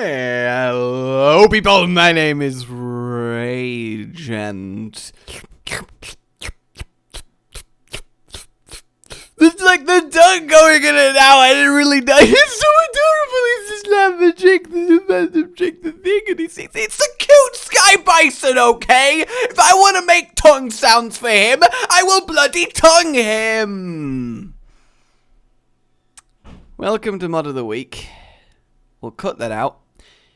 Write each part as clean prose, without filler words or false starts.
Hello, people. My name is Rage, and it's like the tongue going in and out. I didn't really know. It's so adorable. He's just laughing, shake the thing, and he says, "It's a cute sky bison, okay? If I want to make tongue sounds for him, I will bloody tongue him." Welcome to Mod of the Week. We'll cut that out.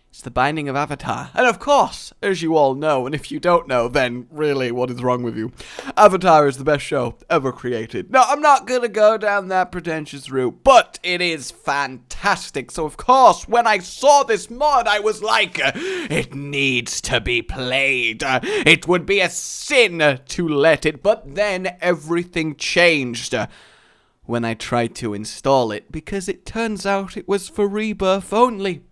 It's the Binding of Avatar. And of course, as you all know, and if you don't know, then really, what is wrong with you? Avatar is the best show ever created. No, I'm not gonna go down that pretentious route, but it is fantastic. So of course, when I saw this mod, I was like, it needs to be played. It would be a sin to let it, but then everything changed when I tried to install it, because it turns out it was for Rebirth only.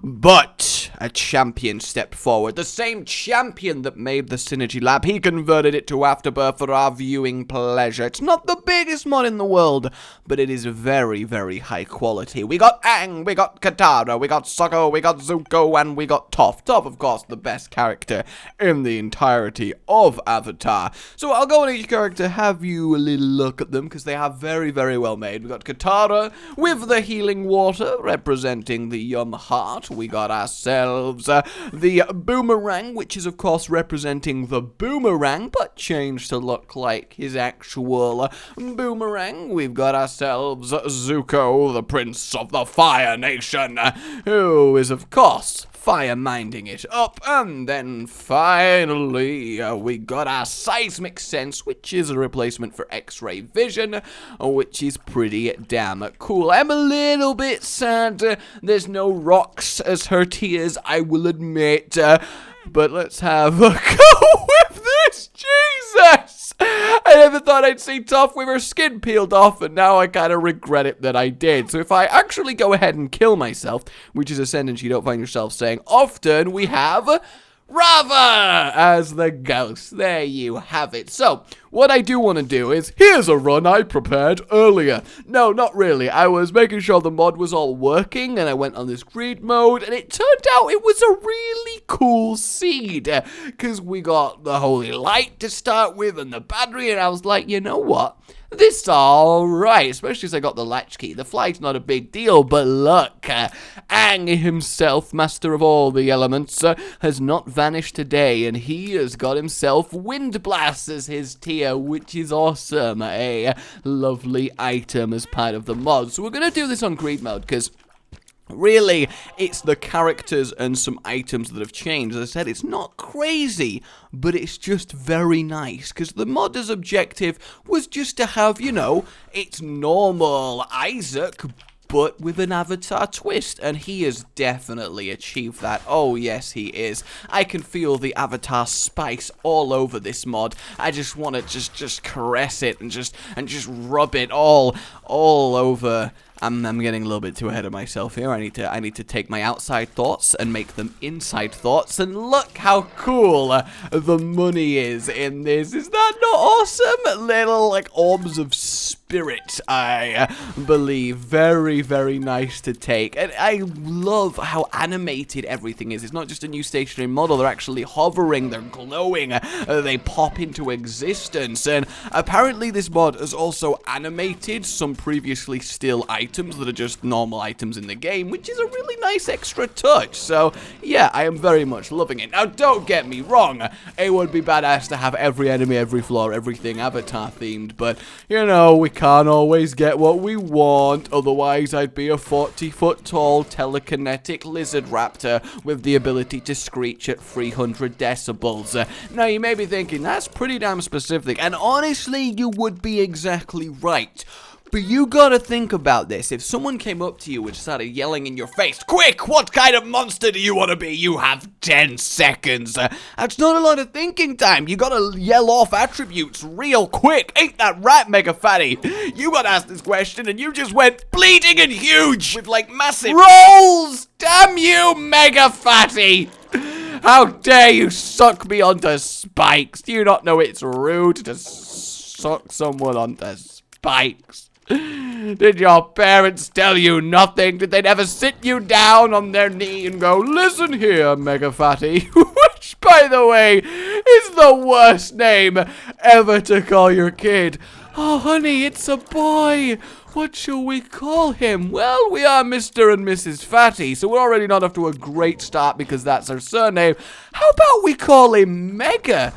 But a champion stepped forward. The same champion that made the Synergy Lab. He converted it to Afterbirth for our viewing pleasure. It's not the biggest mod in the world, but it is very, very high quality. We got AANG, we got Katara, we got Sokko, we got Zuko, and we got Toph. Toph, of course, the best character in the entirety of Avatar. So I'll go on each character, have you a little look at them, because they are very, very well made. We got Katara with the healing water, representing the heart. We got ourselves the boomerang, which is of course representing the boomerang, but changed to look like his actual boomerang. We've got ourselves Zuko, the Prince of the Fire Nation, who is of course fire minding it up. And then finally we got our seismic sense, which is a replacement for X-ray vision, which is pretty damn cool. I'm a little bit sad there's no rocks as her tears, I will admit, but let's have a go with this. Jesus, I never thought I'd see Toph with her skin peeled off, and now I kind of regret it that I did. So if I actually go ahead and kill myself, which is a sentence you don't find yourself saying often, we have Rava as the ghost. There you have it. So, what I do want to do is, here's a run I prepared earlier. No, not really. I was making sure the mod was all working, and I went on this greed mode, and it turned out it was a really cool seed, because we got the holy light to start with, and the battery, and I was like, you know what? This is alright, especially as I got the latchkey. The flight's not a big deal, but look, AANG himself, master of all the elements, has not vanished today, and he has got himself Wind Blast as his tier, which is awesome. A lovely item as part of the mod. So we're going to do this on greed mode, because really, it's the characters and some items that have changed. As I said, it's not crazy, but it's just very nice, because the modder's objective was just to have, you know, it's normal Isaac, but with an Avatar twist, and he has definitely achieved that. Oh yes, he is. I can feel the Avatar spice all over this mod. I just want to just caress it and just rub it all over. I'm getting a little bit too ahead of myself here. I need to take my outside thoughts and make them inside thoughts. And look how cool the money is in this. Is that not awesome? Little like orbs of spirit, I believe. Very, very nice to take. And I love how animated everything is. It's not just a new stationary model. They're actually hovering. They're glowing. They pop into existence. And apparently this mod has also animated some previously still items that are just normal items in the game, which is a really nice extra touch. So yeah, I am very much loving it. Now don't get me wrong, it would be badass to have every enemy, every floor, everything Avatar themed, but you know, we can't always get what we want. Otherwise I'd be a 40-foot tall telekinetic lizard raptor with the ability to screech at 300 decibels. Now you may be thinking, that's pretty damn specific, and honestly you would be exactly right. But you gotta think about this. If someone came up to you and started yelling in your face, "Quick, what kind of monster do you want to be? You have 10 seconds. That's not a lot of thinking time. You gotta yell off attributes real quick. Ain't that right, Mega Fatty? You got asked this question and you just went bleeding and huge with like massive rolls. Damn you, Mega Fatty. How dare you suck me onto spikes? Do you not know it's rude to suck someone onto spikes? Did your parents tell you nothing? Did they never sit you down on their knee and go, listen here, Mega Fatty? Which, by the way, is the worst name ever to call your kid. Oh, honey, it's a boy. What shall we call him? Well, we are Mr. and Mrs. Fatty, so we're already not off to a great start because that's our surname. How about we call him Mega?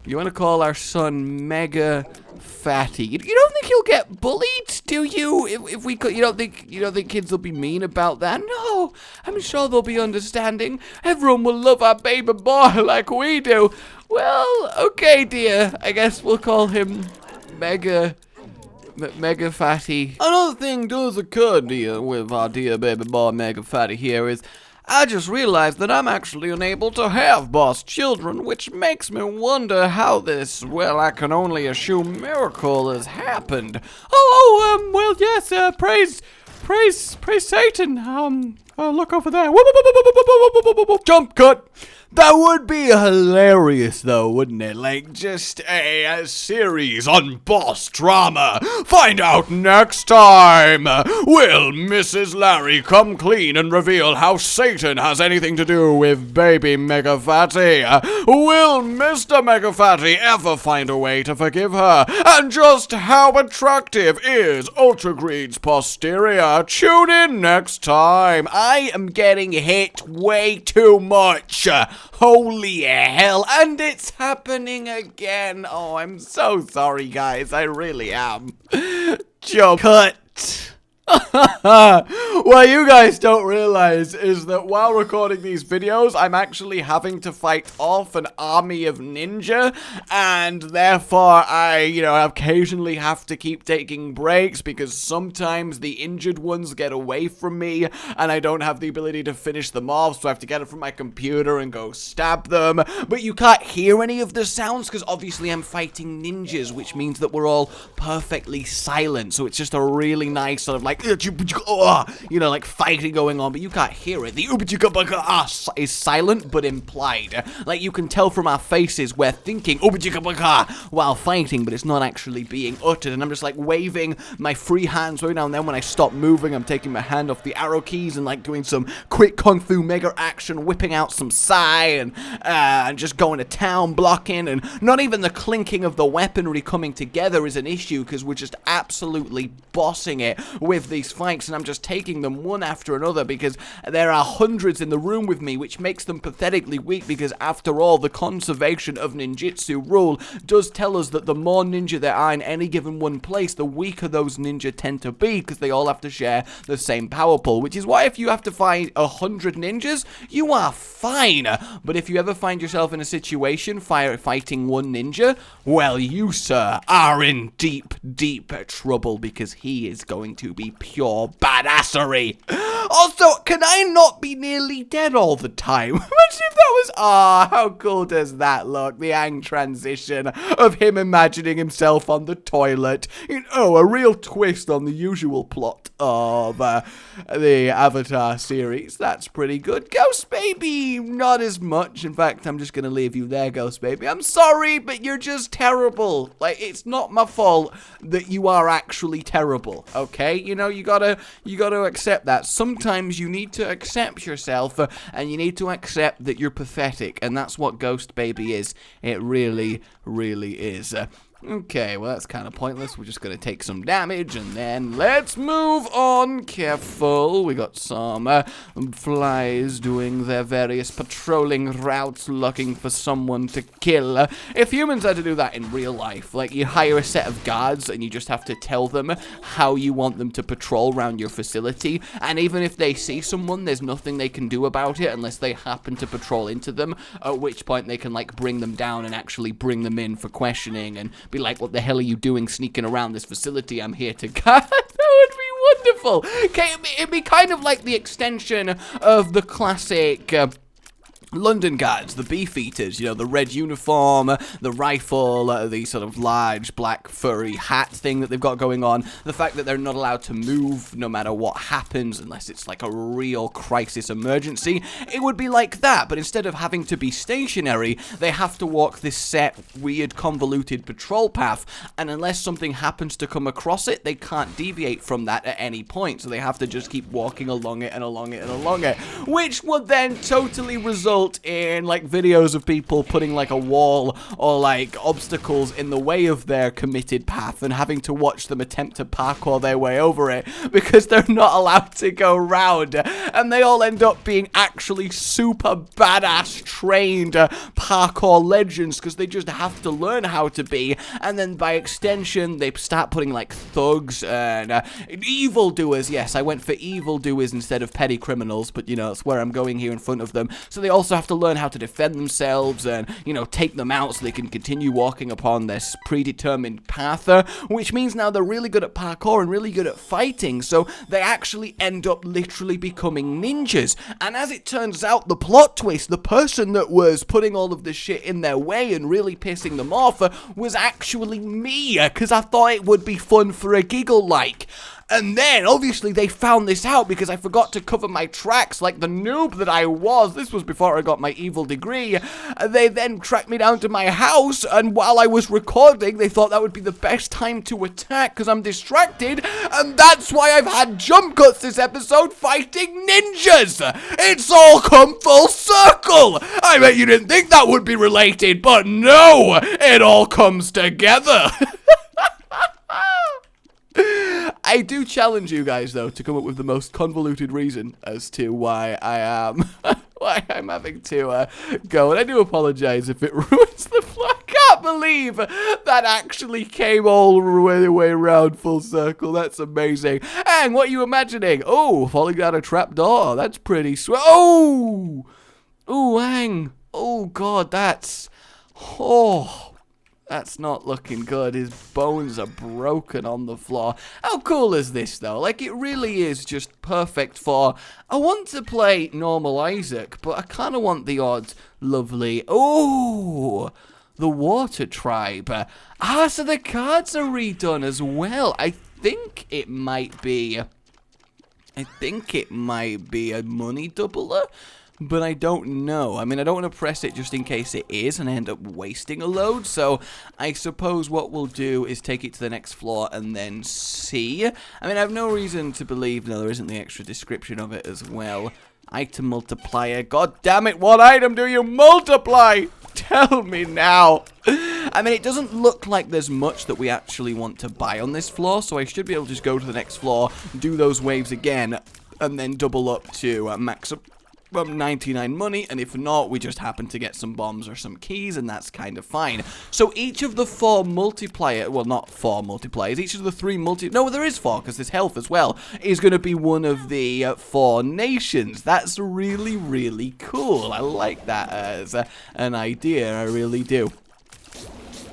You want to call our son Mega Fatty? You don't think he'll get bullied, do you? If we could, you don't think kids will be mean about that? No, I'm sure they'll be understanding. Everyone will love our baby boy like we do. Well, okay, dear. I guess we'll call him Mega Fatty. Another thing does occur, dear, with our dear baby boy Mega Fatty here is I just realized that I'm actually unable to have boss children, which makes me wonder how this, well, I can only assume miracle has happened. Well, yes, praise Satan. Look over there. Jump cut. That would be hilarious, though, wouldn't it? Like, just a series on boss drama. Find out next time. Will Mrs. Larry come clean and reveal how Satan has anything to do with baby Mega Fatty? Will Mr. Mega Fatty ever find a way to forgive her? And just how attractive is Ultra Greed's posterior? Tune in next time. I am getting hit way too much. Holy hell, and it's happening again. Oh, I'm so sorry, guys. I really am. Jump cut. What you guys don't realize is that while recording these videos, I'm actually having to fight off an army of ninja, and therefore I, occasionally have to keep taking breaks because sometimes the injured ones get away from me and I don't have the ability to finish them off, so I have to get it from my computer and go stab them. But you can't hear any of the sounds because obviously I'm fighting ninjas, which means that we're all perfectly silent, so it's just a really nice sort of like like fighting going on, but you can't hear it. The is silent but implied. Like you can tell from our faces we're thinking while fighting, but it's not actually being uttered. And I'm just like waving my free hands right now and then. When I stop moving, I'm taking my hand off the arrow keys and like doing some quick kung fu mega action, whipping out some sai and just going to town blocking. And not even the clinking of the weaponry coming together is an issue because we're just absolutely bossing it with these fights, and I'm just taking them one after another because there are hundreds in the room with me, which makes them pathetically weak because after all, the conservation of ninjutsu rule does tell us that the more ninja there are in any given one place, the weaker those ninja tend to be because they all have to share the same power pool, which is why if you have to fight 100 ninjas, you are fine. But if you ever find yourself in a situation fighting one ninja, well, you, sir, are in deep, deep trouble because he is going to be pure badassery. Also, can I not be nearly dead all the time? Imagine if that was, how cool does that look? The AANG transition of him imagining himself on the toilet. A real twist on the usual plot of the Avatar series. That's pretty good. Ghost Baby, not as much. In fact, I'm just going to leave you there, Ghost Baby. I'm sorry, but you're just terrible. Like, it's not my fault that you are actually terrible, okay? You gotta accept that. Sometimes you need to accept yourself, and you need to accept that you're pathetic, and that's what Ghost Baby is. It really, really is. Okay, well, that's kind of pointless. We're just going to take some damage, and then let's move on. Careful. We got some flies doing their various patrolling routes, looking for someone to kill. If humans had to do that in real life, like you hire a set of guards, and you just have to tell them how you want them to patrol around your facility, and even if they see someone, there's nothing they can do about it unless they happen to patrol into them, at which point they can, like, bring them down and actually bring them in for questioning and be like, what the hell are you doing sneaking around this facility? I'm here to guard. That would be wonderful. Okay, it'd be kind of like the extension of the classic London guards, the beefeaters, you know, the red uniform, the rifle, the sort of large black furry hat thing that they've got going on, the fact that they're not allowed to move no matter what happens unless it's like a real crisis emergency, it would be like that, but instead of having to be stationary, they have to walk this set, weird, convoluted patrol path, and unless something happens to come across it, they can't deviate from that at any point, so they have to just keep walking along it and along it and along it, which would then totally result in like videos of people putting like a wall or like obstacles in the way of their committed path and having to watch them attempt to parkour their way over it because they're not allowed to go round, and they all end up being actually super badass trained parkour legends because they just have to learn how to be, and then by extension they start putting like thugs and evildoers. Yes, I went for evildoers instead of petty criminals, but you know, that's where I'm going here in front of them. So they also have to learn how to defend themselves and, you know, take them out so they can continue walking upon this predetermined path, which means now they're really good at parkour and really good at fighting, so they actually end up literally becoming ninjas. And as it turns out, the plot twist, the person that was putting all of this shit in their way and really pissing them off was actually me, because I thought it would be fun for a giggle like. And then, obviously, they found this out because I forgot to cover my tracks like the noob that I was. This was before I got my evil degree. They then tracked me down to my house, and while I was recording, they thought that would be the best time to attack because I'm distracted, and that's why I've had jump cuts this episode fighting ninjas. It's all come full circle. I bet you didn't think that would be related, but no, it all comes together. I do challenge you guys, though, to come up with the most convoluted reason as to why I am, why I'm having to go. And I do apologize if it ruins the flow. I can't believe that actually came all the way around full circle. That's amazing. And what are you imagining? Oh, falling down a trap door. That's pretty sweet. Oh! Ooh, Aang. Oh, God, that's... Oh... That's not looking good. His bones are broken on the floor. How cool is this, though? Like, it really is just perfect for... I want to play normal Isaac, but I kind of want the odd lovely... Oh! The Water Tribe. So the cards are redone as well. I think it might be a money doubler. But I don't know. I mean, I don't want to press it just in case it is and end up wasting a load. So I suppose what we'll do is take it to the next floor and then see. I mean, I have no reason to believe... No, there isn't the extra description of it as well. Item multiplier. God damn it, what item do you multiply? Tell me now. I mean, it doesn't look like there's much that we actually want to buy on this floor. So I should be able to just go to the next floor, do those waves again, and then double up to max up 99 money, and if not, we just happen to get some bombs or some keys, and that's kind of fine. So each of the four multiplier, well, not four multipliers, each of the three no, there is four, because there's health as well, is going to be one of the four nations. That's really, really cool. I like that as an idea, I really do.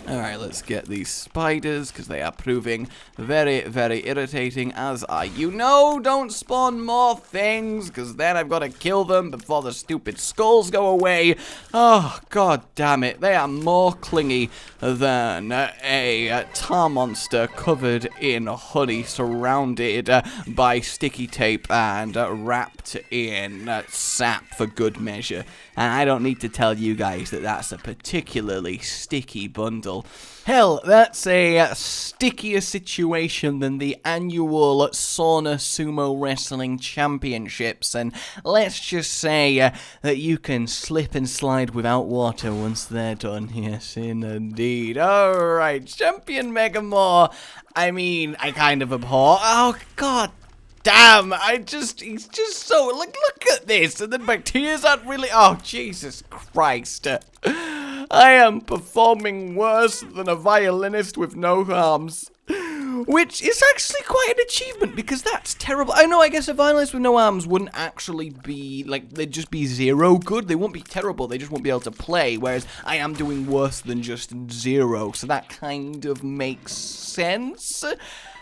Alright, let's get these spiders, because they are proving very, very irritating, as are you. No, don't spawn more things, because then I've got to kill them before the stupid skulls go away. Oh, god damn it. They are more clingy than a tar monster covered in honey, surrounded by sticky tape and wrapped in sap for good measure. And I don't need to tell you guys that that's a particularly sticky bundle. Hell, that's a stickier situation than the annual Sauna Sumo Wrestling Championships, and let's just say that you can slip and slide without water once they're done. Yes, indeed. Alright, Champion Megamore. I mean, I kind of abhor. Oh, god damn, he's just so, like, look at this, and then my tears aren't really, oh, Jesus Christ. I am performing worse than a violinist with no arms. Which is actually quite an achievement, because that's terrible. I know, I guess a violinist with no arms wouldn't actually be, like, they'd just be zero good. They won't be terrible, they just won't be able to play, whereas I am doing worse than just zero, so that kind of makes sense.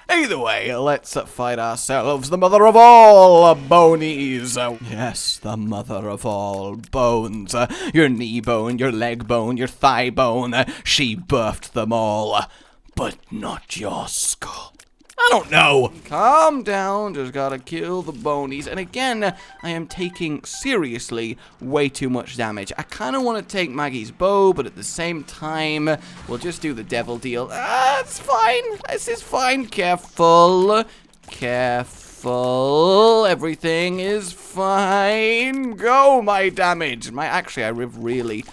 Either way, let's fight ourselves the mother of all bonies. Yes, the mother of all bones. Your knee bone, your leg bone, your thigh bone. She birthed them all, but not your skull. I don't know. Calm down, just gotta kill the bonies. And again, I am taking seriously way too much damage. I kind of want to take Maggie's bow, but at the same time, we'll just do the devil deal. It's fine. This is fine. Careful. Careful. Everything is fine. Go, my damage. Actually, I have really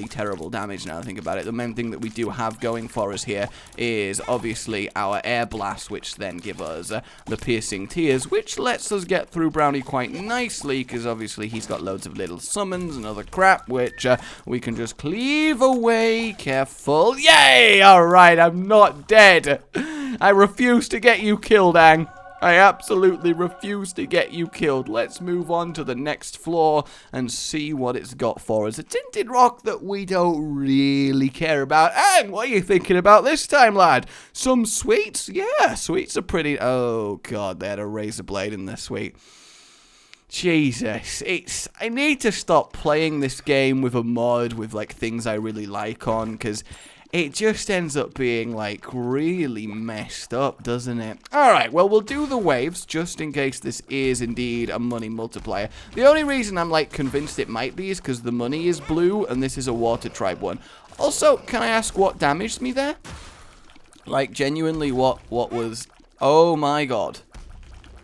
terrible damage now I think about it. The main thing that we do have going for us here is obviously our air blast, which then give us the piercing tears, which lets us get through Brownie quite nicely, because obviously he's got loads of little summons and other crap, which we can just cleave away. Careful. Yay! Alright, I'm not dead. I refuse to get you killed, Aang. I absolutely refuse to get you killed. Let's move on to the next floor and see what it's got for us. A tinted rock that we don't really care about. And what are you thinking about this time, lad? Some sweets? Yeah, sweets are pretty... Oh, God, they had a razor blade in their sweet. Jesus, I need to stop playing this game with a mod with, like, things I really like on, because... it just ends up being, like, really messed up, doesn't it? Alright, well, we'll do the waves, just in case this is indeed a money multiplier. The only reason I'm, like, convinced it might be is because the money is blue, and this is a water tribe one. Also, can I ask what damaged me there? Like, genuinely, what was... Oh, my God.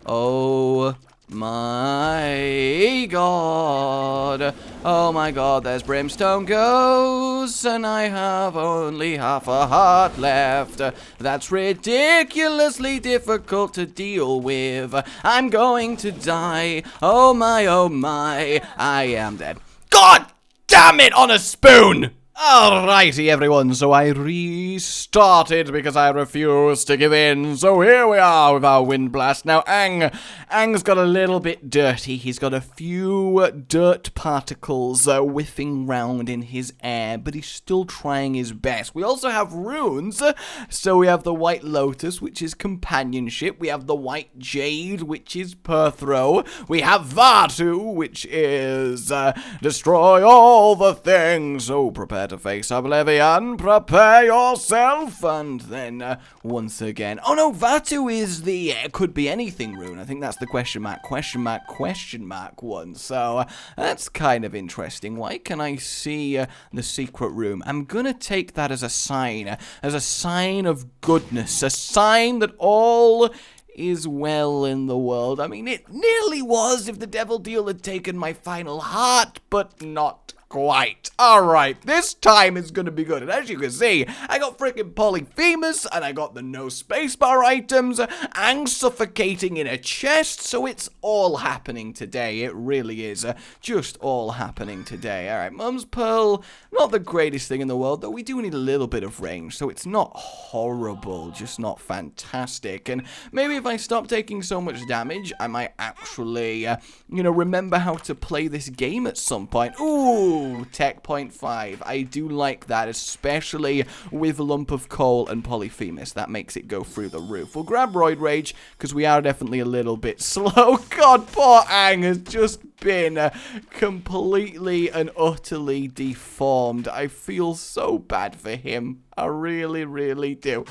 Oh... my God. Oh my God, there's brimstone ghosts, and I have only half a heart left. That's ridiculously difficult to deal with. I'm going to die. Oh my, I am dead. God damn it, on a spoon! Alrighty everyone, so I restarted because I refused to give in. So here we are with our wind blast. Now Aang's got a little bit dirty. He's got a few dirt particles whiffing round in his air, but he's still trying his best. We also have runes. So we have the white lotus, which is companionship. We have the white jade, which is Perthro. We have Vatu, which is destroy all the things. So prepare to face Oblivion, prepare yourself, and then once again, oh no, Vatu is the could be anything rune. I think that's the question mark one, so that's kind of interesting. Why can I see the secret room? I'm gonna take that as a sign of goodness, a sign that all is well in the world. I mean, it nearly was if the devil deal had taken my final heart, but not quite. Alright, this time is gonna be good. And as you can see, I got freaking Polyphemus, and I got the no spacebar items, and suffocating in a chest, so it's all happening today. It really is. Just all happening today. Alright, Mum's Pearl, not the greatest thing in the world, though we do need a little bit of range, so it's not horrible, just not fantastic. And maybe if I stop taking so much damage, I might actually, remember how to play this game at some point. Ooh! Tech point 5. I do like that, especially with Lump of Coal and Polyphemus. That makes it go through the roof. We'll grab Roid Rage, because we are definitely a little bit slow. God, poor Aang has just been completely and utterly deformed. I feel so bad for him. I really do.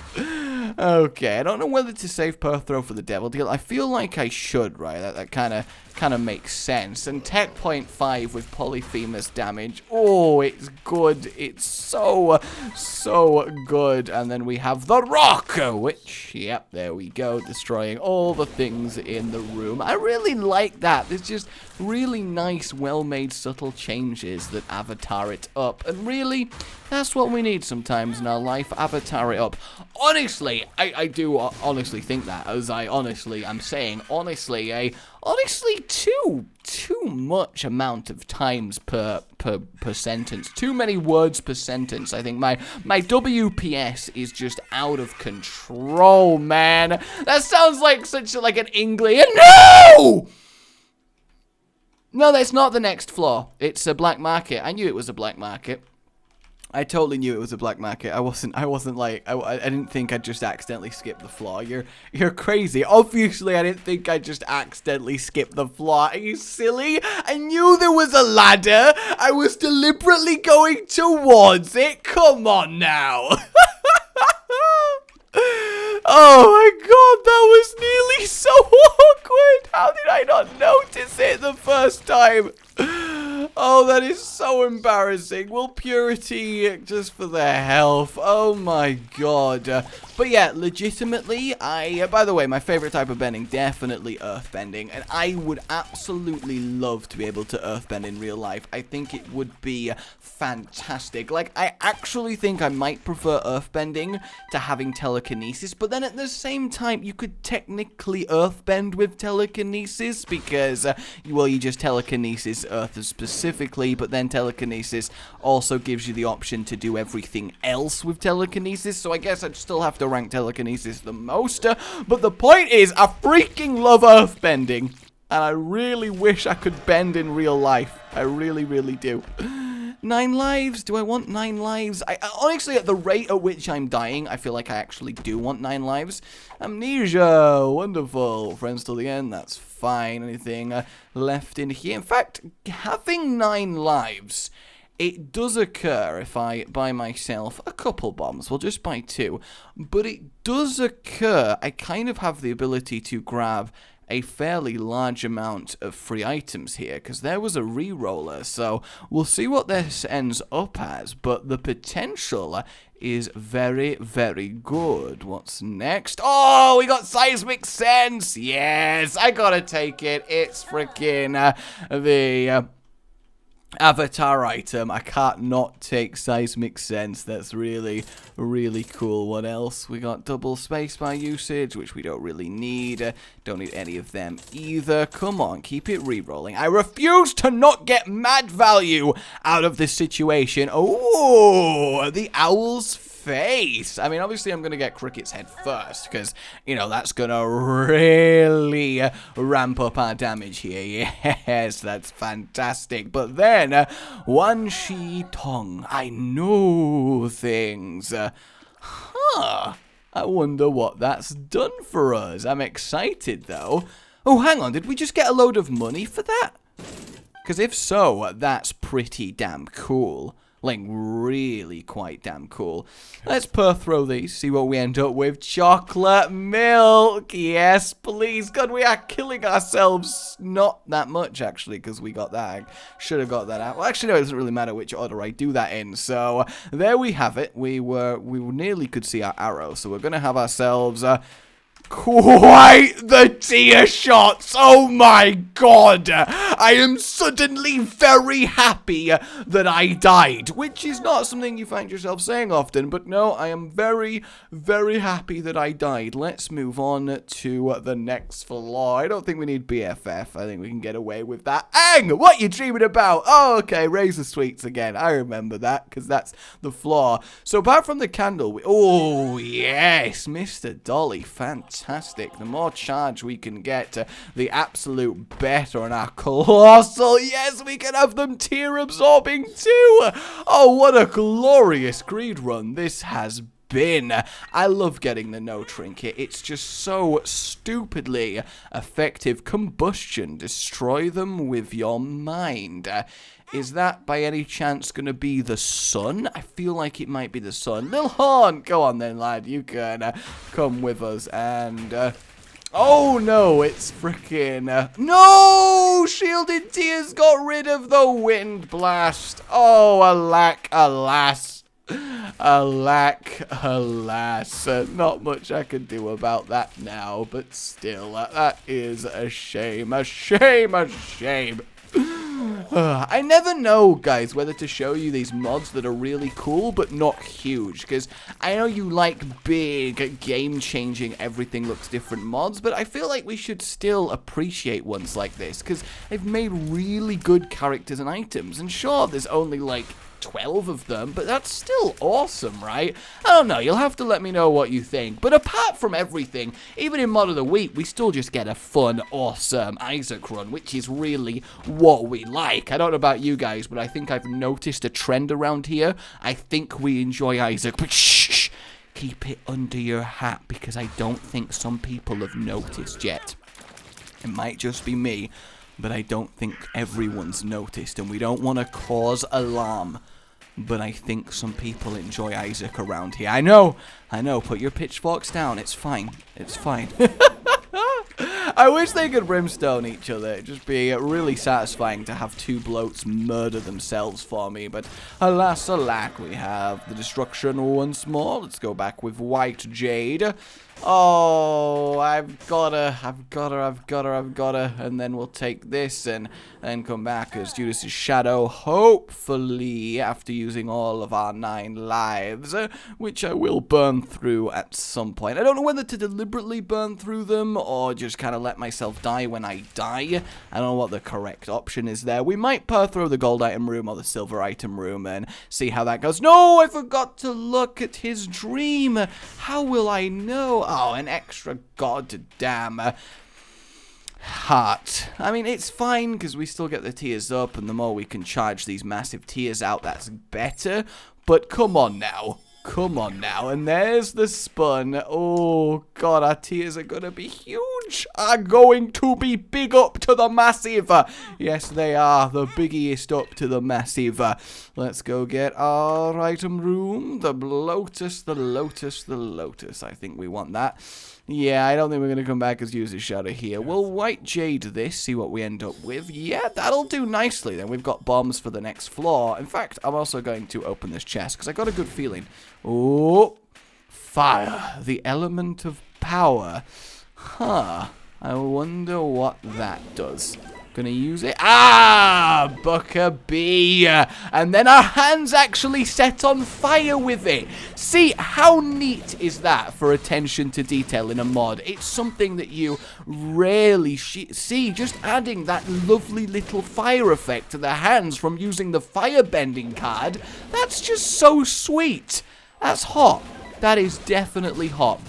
Okay, I don't know whether to save Perthro for the devil deal. I feel like I should, right? That kind of makes sense. And Tech point 5 with Polyphemus damage. Oh, it's good. It's so good. And then we have the rock, which, yep, there we go, destroying all the things in the room. I really like that. There's just really nice, well-made, subtle changes that avatar it up. And really, that's what we need sometimes in our life, avatar it up. Honestly, I do honestly think that, as I'm saying, honestly, too much amount of times per sentence. Too many words per sentence. I think my WPS is just out of control, man. That sounds like like an English. No! No, that's not the next floor. It's a black market. I knew it was a black market. I totally knew it was a black market. I wasn't like, I didn't think I'd just accidentally skip the floor. You're crazy. Obviously, I didn't think I'd just accidentally skip the floor. Are you silly? I knew there was a ladder. I was deliberately going towards it. Come on now. Oh my god, that was nearly so awkward. How did I not notice it the first time? Oh, that is so embarrassing. Will purity just for their health. Oh my god. But yeah, legitimately, by the way, my favorite type of bending, definitely earthbending. And I would absolutely love to be able to earthbend in real life. I think it would be fantastic. Like, I actually think I might prefer earthbending to having telekinesis. But then at the same time, you could technically earthbend with telekinesis because, well, you just telekinesis earth specifically, but then telekinesis also gives you the option to do everything else with telekinesis. So I guess I'd still have to rank telekinesis the most. But the point is, I freaking love earthbending. And I really wish I could bend in real life. I really, really do. 9 lives? Do I want 9 lives? Honestly, at the rate at which I'm dying, I feel like I actually do want 9 lives. Amnesia. Wonderful. Friends till the end. That's fine. Anything left in here? In fact, having 9 lives, it does occur if I buy myself a couple bombs. We'll just buy 2. But it does occur, I kind of have the ability to grab a fairly large amount of free items here, because there was a re-roller, so we'll see what this ends up as, but the potential is very, very good. What's next? Oh, we got seismic sense! Yes, I gotta take it. It's freaking the avatar item. I can't not take seismic sense. That's really, really cool. What else? We got double spacebar usage, which we don't really need. Don't need any of them either. Come on, keep it re-rolling. I refuse to not get mad value out of this situation. Oh, the owl's face. I mean, obviously I'm going to get Cricket's head first, because, you know, that's going to really ramp up our damage here. Yes, that's fantastic. But then, Wan Shi Tong. I know things. I wonder what that's done for us. I'm excited, though. Oh, hang on. Did we just get a load of money for that? Because if so, that's pretty damn cool. Like, really quite damn cool. Let's throw these, see what we end up with. Chocolate milk. Yes, please. God, we are killing ourselves. Not that much, actually, because we got that. I should have got that out. Well, actually, no, it doesn't really matter which order I do that in. So, there we have it. We nearly could see our arrow. So, we're going to have ourselves quite the tear shots. Oh my god. I am suddenly very happy that I died, which is not something you find yourself saying often, but no, I am very, very happy that I died. Let's move on to the next floor. I don't think we need BFF. I think we can get away with that. AANG, what you dreaming about? Oh, okay, Razor Sweets again. I remember that, because that's the floor. So apart from the candle, oh yes, Mr. Dolly, fantastic. The more charge we can get, the absolute better on our colossal. Yes, we can have them tear absorbing too. Oh, what a glorious greed run this has been. I love getting the no trinket. It's just so stupidly effective. Combustion. Destroy them with your mind. Is that by any chance going to be the sun? I feel like it might be the sun. Lil Horn, go on then, lad. You can come with us and... oh no, it's freaking... no! Shielded Tears got rid of the wind blast. Oh, alack, alas. Alack, alas. Not much I can do about that now, but still, that is a shame. A shame, a shame. I never know, guys, whether to show you these mods that are really cool but not huge, because I know you like big, game-changing, everything looks different mods, but I feel like we should still appreciate ones like this, because they've made really good characters and items, and sure, there's only like 12 of them, but that's still awesome, right? I don't know, you'll have to let me know what you think. But apart from everything, even in Mod of the Week, we still just get a fun, awesome Isaac run, which is really what we like. I don't know about you guys, but I think I've noticed a trend around here. I think we enjoy Isaac, but shh, keep it under your hat, because I don't think some people have noticed yet. It might just be me, but I don't think everyone's noticed, and we don't want to cause alarm. But I think some people enjoy Isaac around here. I know, put your pitchforks down, it's fine, it's fine. I wish they could brimstone each other. It'd just be really satisfying to have two blokes murder themselves for me. But alas, alack, we have the destruction once more. Let's go back with White Jade. Oh, I've gotta. And then we'll take this and then come back as Judas's shadow, hopefully, after using all of our 9 lives, which I will burn through at some point. I don't know whether to deliberately burn through them or just kind of let myself die when I die. I don't know what the correct option is there. We might power through the gold item room or the silver item room and see how that goes. No, I forgot to look at his dream. How will I know? Oh, an extra goddamn heart. I mean, it's fine because we still get the tiers up, and the more we can charge these massive tiers out, that's better. But come on now. Come on now. And there's the spun. Oh, God, our tiers are going to be huge. Are going to be big up to the massive. Yes, they are. The biggest up to the massive. Let's go get our item room. The lotus, the lotus, the lotus. I think we want that. Yeah, I don't think we're going to come back as user shadow here. We'll White Jade this, see what we end up with. Yeah, that'll do nicely. Then we've got bombs for the next floor. In fact, I'm also going to open this chest because I got a good feeling. Oh, fire. The element of power. Huh. I wonder what that does. Gonna use it. Ah! Booker B. And then our hands actually set on fire with it. See, how neat is that for attention to detail in a mod? It's something that you rarely see. Just adding that lovely little fire effect to the hands from using the firebending card. That's just so sweet. That's hot. That is definitely hot.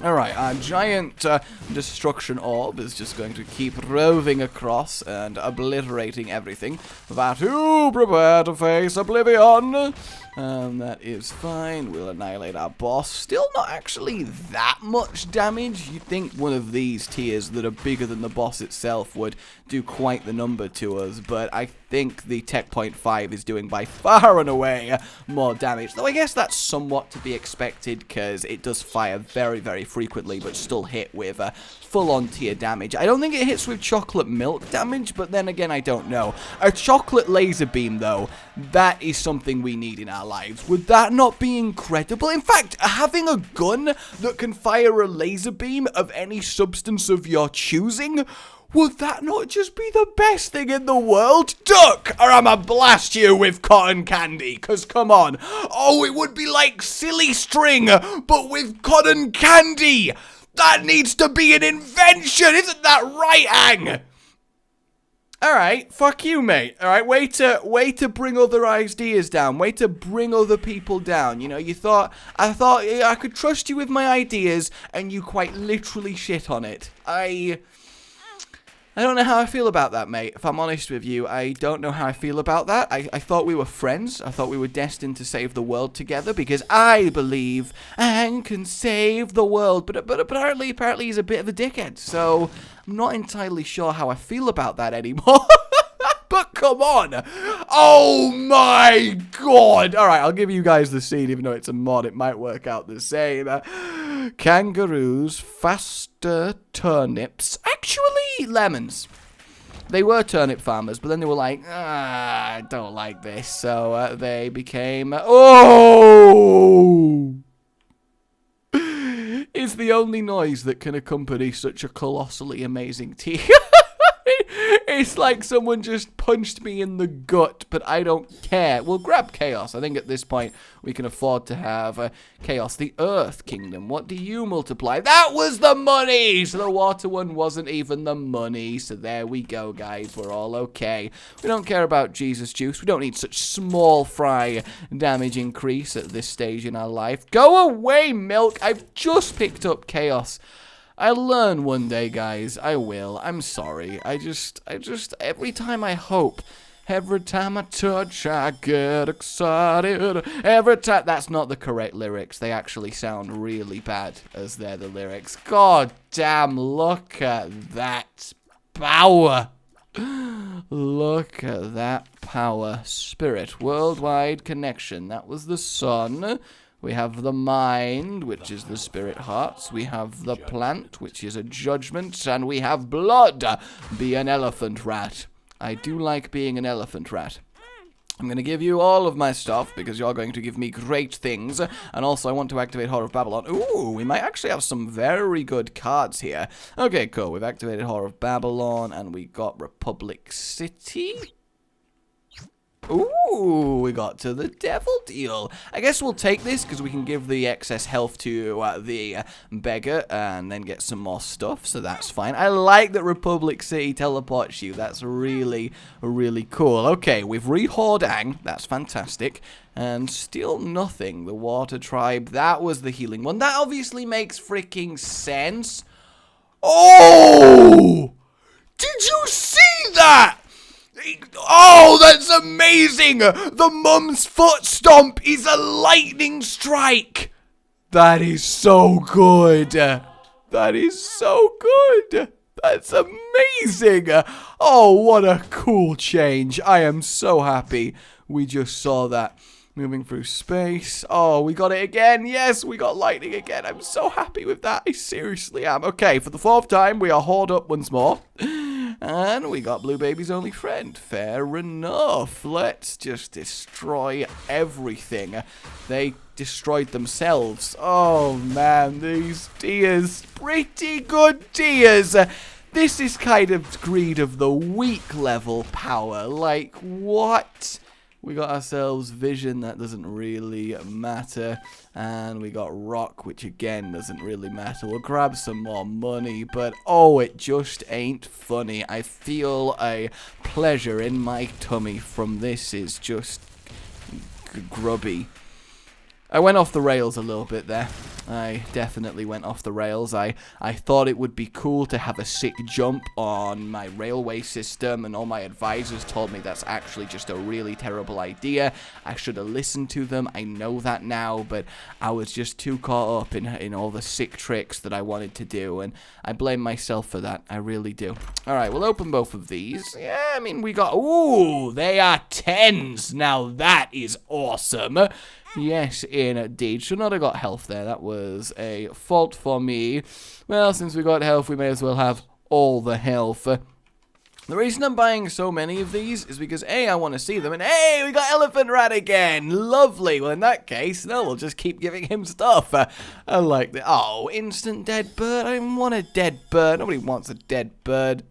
Alright, our giant destruction orb is just going to keep roving across and obliterating everything. That you prepare to face oblivion. That is fine. We'll annihilate our boss. Still not actually that much damage. You'd think one of these tiers that are bigger than the boss itself would do quite the number to us, but I think the Tech Point 5 is doing by far and away more damage. Though I guess that's somewhat to be expected because it does fire very, very frequently, but still hit with full-on tier damage. I don't think it hits with chocolate milk damage, but then again, I don't know. A chocolate laser beam, though, that is something we need in our lives. Would that not be incredible? In fact, having a gun that can fire a laser beam of any substance of your choosing, would that not just be the best thing in the world? Duck, or I'ma blast you with cotton candy, cause come on. Oh, it would be like silly string, but with cotton candy. That needs to be an invention, isn't that right, Ang? Alright, fuck you, mate. Alright, way to bring other ideas down. Way to bring other people down. You know, I thought I could trust you with my ideas, and you quite literally shit on it. I don't know how I feel about that, mate. If I'm honest with you, I don't know how I feel about that. I thought we were friends. I thought we were destined to save the world together because I believe Aang can save the world. But apparently he's a bit of a dickhead. So I'm not entirely sure how I feel about that anymore. But come on. Oh my god. All right, I'll give you guys the scene, even though it's a mod. It might work out the same. Kangaroos, faster turnips. Actually, lemons. They were turnip farmers, but then they were like, I don't like this. So they became... Oh! It's the only noise that can accompany such a colossally amazing tea. It's like someone just punched me in the gut, but I don't care. We'll grab Chaos. I think at this point we can afford to have Chaos. The Earth Kingdom. What do you multiply? That was the money! So the water one wasn't even the money. So there we go, guys. We're all okay. We don't care about Jesus Juice. We don't need such small fry damage increase at this stage in our life. Go away, Milk! I've just picked up Chaos. I'll learn one day, guys. I will. I'm sorry. I just, every time I hope, every time I touch, I get excited. Every time. That's not the correct lyrics. They actually sound really bad as they're the lyrics. God damn, look at that power. Look at that power. Spirit, worldwide connection. That was the sun. We have the mind, which is the spirit hearts. We have the plant, which is a judgment. And we have blood. Be an elephant rat. I do like being an elephant rat. I'm going to give you all of my stuff because you're going to give me great things. And also I want to activate Whore of Babylon. Ooh, we might actually have some very good cards here. Okay, cool. We've activated Whore of Babylon and we got Republic City. Ooh, we got to the devil deal. I guess we'll take this because we can give the excess health to the beggar and then get some more stuff, so that's fine. I like that Republic City teleports you. That's really, really cool. Okay, we've re-Horde AANG. That's fantastic. And still nothing. The Water Tribe. That was the healing one. That obviously makes freaking sense. Oh! Did you see that? Oh, that's amazing! The mum's foot stomp is a lightning strike! That is so good! That is so good! That's amazing! Oh, what a cool change. I am so happy we just saw that. Moving through space. Oh, we got it again. Yes, we got lightning again. I'm so happy with that. I seriously am. Okay, for the 4th time, we are Horde up once more. And we got Blue Baby's only friend. Fair enough. Let's just destroy everything. They destroyed themselves. Oh, man, these tears. Pretty good tears. This is kind of greed of the weak level power. Like, what? We got ourselves Vision, that doesn't really matter. And we got Rock, which again doesn't really matter. We'll grab some more money, but oh, it just ain't funny. I feel a pleasure in my tummy from this. Is just grubby. I went off the rails a little bit there. I definitely went off the rails. I thought it would be cool to have a sick jump on my railway system, and all my advisors told me that's actually just a really terrible idea. I should have listened to them. I know that now, but I was just too caught up in all the sick tricks that I wanted to do, and I blame myself for that. I really do. All right, we'll open both of these. Yeah, I mean, we got... Ooh, they are 10s. Now that is awesome. Yes, indeed. Should not have got health there. That was a fault for me. Well, since we got health, we may as well have all the health. The reason I'm buying so many of these is because A, I want to see them, and hey, we got Elephant Rat again! Lovely! Well, in that case, no, we'll just keep giving him stuff. I like that. Oh, instant dead bird. I don't want a dead bird. Nobody wants a dead bird.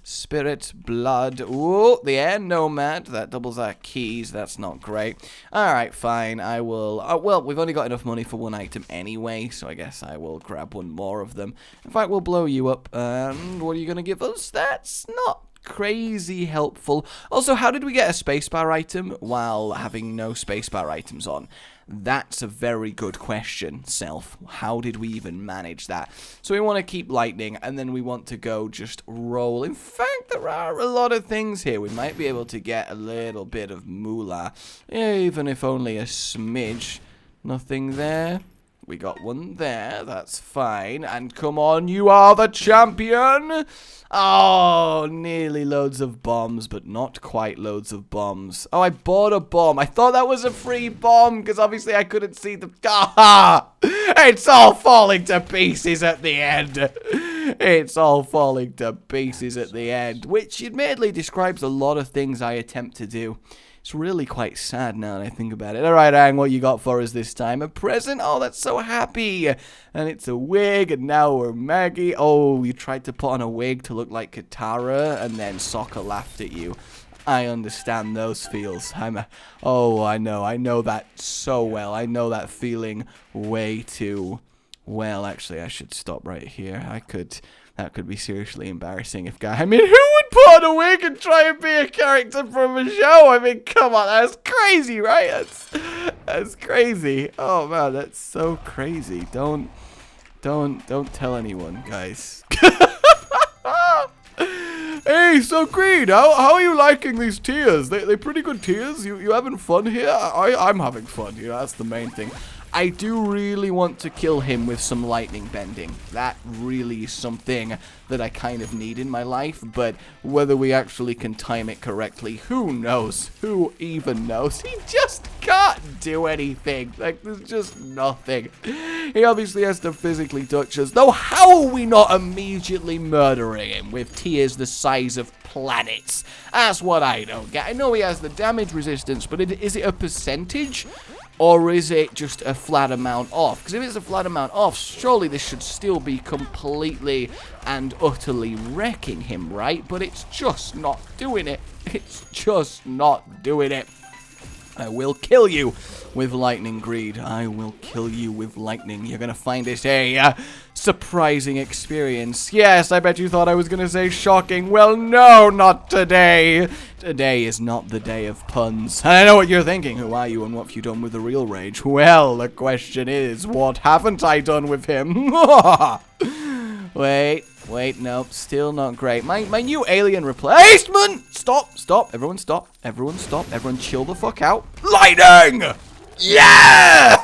Spirit, blood. Ooh, the air nomad. That doubles our keys. That's not great. Alright, fine. I will... well, we've only got enough money for one item anyway, so I guess I will grab one more of them. In fact, we'll blow you up. And what are you going to give us? That's not crazy helpful. Also, how did we get a spacebar item while having no spacebar items on? That's a very good question, Self. How did we even manage that? So we want to keep lightning, and then we want to go just roll. In fact, there are a lot of things here. We might be able to get a little bit of moolah, even if only a smidge. Nothing there. We got one there. That's fine. And come on, you are the champion. Oh, nearly loads of bombs, but not quite loads of bombs. Oh, I bought a bomb. I thought that was a free bomb because obviously I couldn't see the... Ah! It's all falling to pieces at the end. It's all falling to pieces at the end, which admittedly describes a lot of things I attempt to do. It's really quite sad now that I think about it. Alright, Aang, what you got for us this time? A present? Oh, that's so happy. And it's a wig, and now we're Maggie. Oh, you tried to put on a wig to look like Katara, and then Sokka laughed at you. I understand those feels. Oh, I know that so well. I know that feeling way too well. Actually, I should stop right here. That could be seriously embarrassing if who would put on a wig and try and be a character from a show? I mean, come on, that's crazy, right? That's crazy. Oh man, that's so crazy. Don't tell anyone, guys. Hey, so Creed, how are you liking these tiers? They pretty good tiers? You having fun here? I'm having fun, that's the main thing. I do really want to kill him with some lightning bending. That really is something that I kind of need in my life, but whether we actually can time it correctly, who knows? Who even knows? He just can't do anything. Like, there's just nothing. He obviously has to physically touch us, though how are we not immediately murdering him with tears the size of planets? That's what I don't get. I know he has the damage resistance, but is it a percentage? Or is it just a flat amount off? Because if it's a flat amount off, surely this should still be completely and utterly wrecking him, right? But it's just not doing it. It's just not doing it. I will kill you with lightning, Greed. I will kill you with lightning. You're going to find it a surprising experience. Yes, I bet you thought I was going to say shocking. Well, no, not today. Today is not the day of puns. And I know what you're thinking. Who are you and what have you done with the real Rage? Well, the question is, what haven't I done with him? Wait, nope, still not great. My new alien replacement! Stop, everyone stop, everyone chill the fuck out. Lightning! Yeah!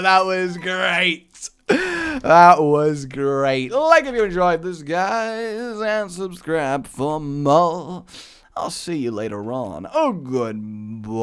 That was great. That was great. Like if you enjoyed this, guys, and subscribe for more. I'll see you later on. Oh, goodbye.